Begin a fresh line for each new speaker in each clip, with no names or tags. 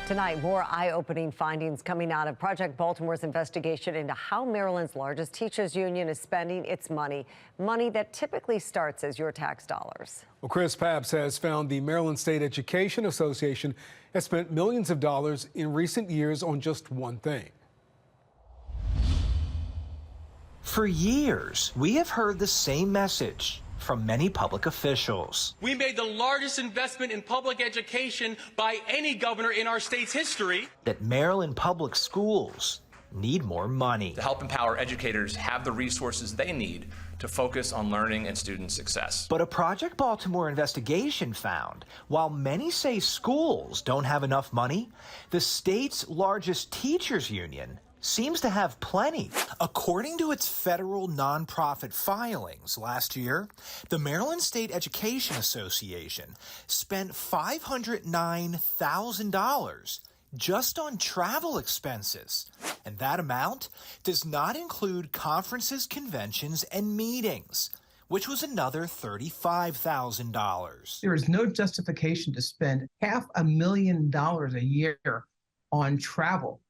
Tonight, more eye-opening findings coming out of Project Baltimore's investigation into how Maryland's largest teachers union is spending its money that typically starts as your tax dollars.
Well, Chris Papps has found the Maryland State Education Association has spent millions of dollars in recent years on just one thing.
For years, we have heard the same message from many public officials.
We made the largest investment in public education by any governor in our state's history.
That Maryland public schools need more money.
To help empower educators have the resources they need to focus on learning and student success.
But a Project Baltimore investigation found, while many say schools don't have enough money, the state's largest teachers union seems to have plenty. According to its federal nonprofit filings last year, the Maryland State Education Association spent $509,000 just on travel expenses. And that amount does not include conferences, conventions, and meetings, which was another $35,000.
There is no justification to spend $500,000 a year on travel.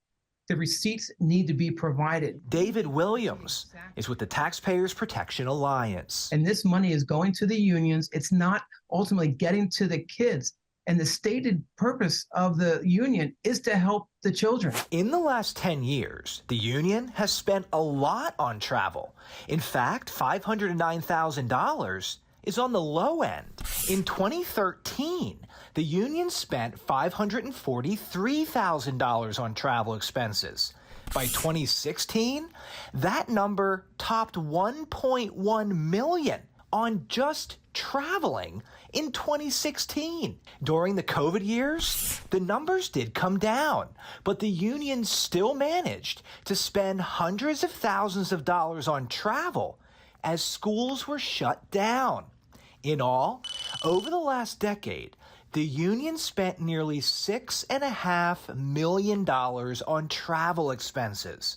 The receipts need to be provided.
David Williams is with the Taxpayers Protection Alliance.
And this money is going to the unions. It's not ultimately getting to the kids. And the stated purpose of the union is to help the children.
In the last 10 years, the union has spent a lot on travel. In fact, $509,000 is on the low end. In 2013, the union spent $543,000 on travel expenses. By 2016, that number topped $1.1 million on just traveling in 2016. During the COVID years, the numbers did come down, but the union still managed to spend hundreds of thousands of dollars on travel as schools were shut down. In all, over the last decade, the union spent nearly $6.5 million on travel expenses.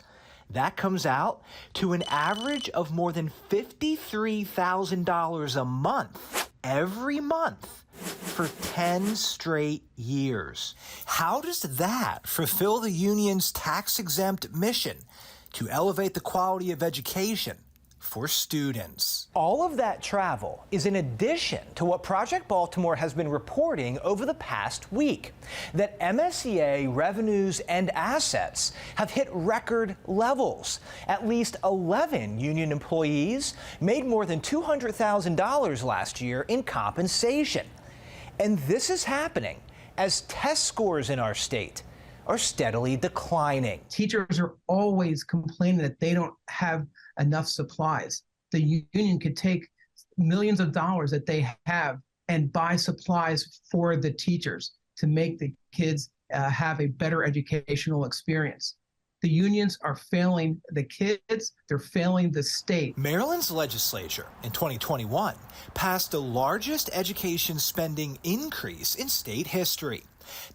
That comes out to an average of more than $53,000 a month, every month, for 10 straight years. How does that fulfill the union's tax-exempt mission to elevate the quality of education for students?
All of that travel is in addition to what Project Baltimore has been reporting over the past week, that MSEA revenues and assets have hit record levels. At least 11 union employees made more than $200,000 last year in compensation. And this is happening as test scores in our state are steadily declining.
Teachers are always complaining that they don't have enough supplies. The union could take millions of dollars that they have and buy supplies for the teachers to make the kids have a better educational experience. The unions are failing the kids, they're failing the state.
Maryland's legislature in 2021 passed the largest education spending increase in state history.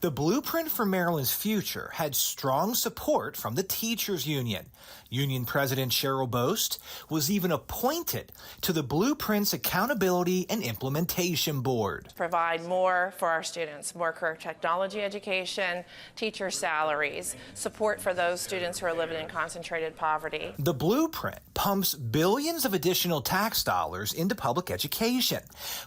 The blueprint for Maryland's future had strong support from the teachers union. Union President Cheryl Bost was even appointed to the Blueprint's Accountability and Implementation Board.
Provide more for our students, more career technology education, teacher salaries, support for those students who are living in concentrated poverty.
The Blueprint pumps billions of additional tax dollars into public education,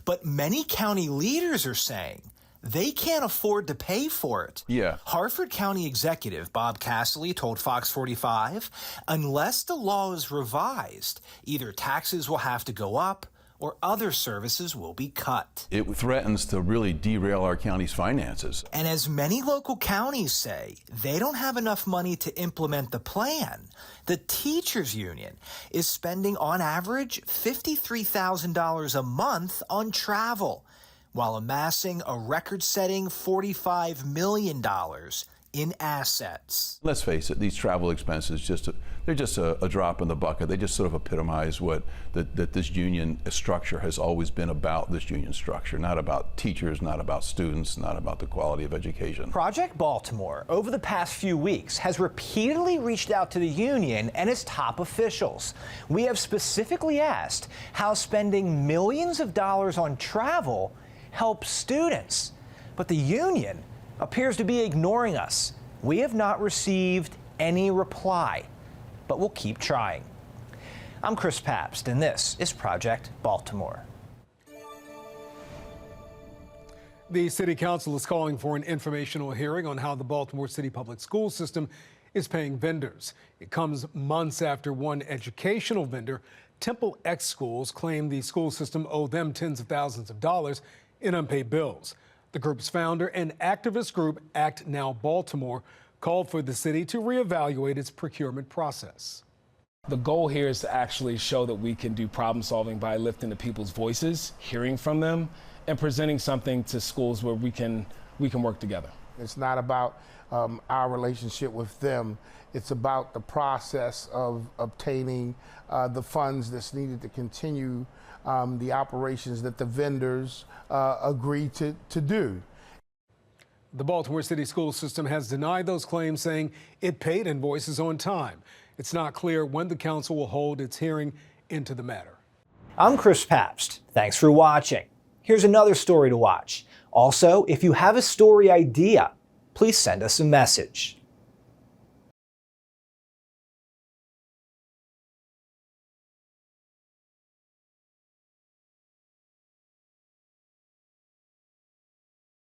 but many county leaders are saying they can't afford to pay for it.
Yeah.
Harford County Executive Bob Casserly told Fox 45, unless the law is revised, either taxes will have to go up or other services will be cut.
It threatens to really derail our county's finances.
And as many local counties say, they don't have enough money to implement the plan. The teachers union is spending on average $53,000 a month on travel, while amassing a record-setting $45 million in assets.
Let's face it, these travel expenses, they're just a drop in the bucket. They just sort of epitomize what that this union structure has always been about, this union structure, not about teachers, not about students, not about the quality of education.
Project Baltimore, over the past few weeks, has repeatedly reached out to the union and its top officials. We have specifically asked how spending millions of dollars on travel helps students, but the union appears to be ignoring us. We have not received any reply, but we'll keep trying. I'm Chris Pabst, and this is Project Baltimore.
The City Council is calling for an informational hearing on how the Baltimore City Public School System is paying vendors. It comes months after one educational vendor, Temple X Schools, claimed the school system owed them tens of thousands of dollars in unpaid bills. The group's founder and activist group, Act Now Baltimore, called for the city to reevaluate its procurement process.
The goal here is to actually show that we can do problem solving by lifting the people's voices, hearing from them, and presenting something to schools where we can work together.
It's not about our relationship with them. It's about the process of obtaining the funds that's needed to continue the operations that the vendors agree to do.
The Baltimore City School System has denied those claims, saying it paid invoices on time. It's not clear when the council will hold its hearing into the matter.
I'm Chris Pabst. Thanks for watching. Here's another story to watch. Also, if you have a story idea, please send us a message.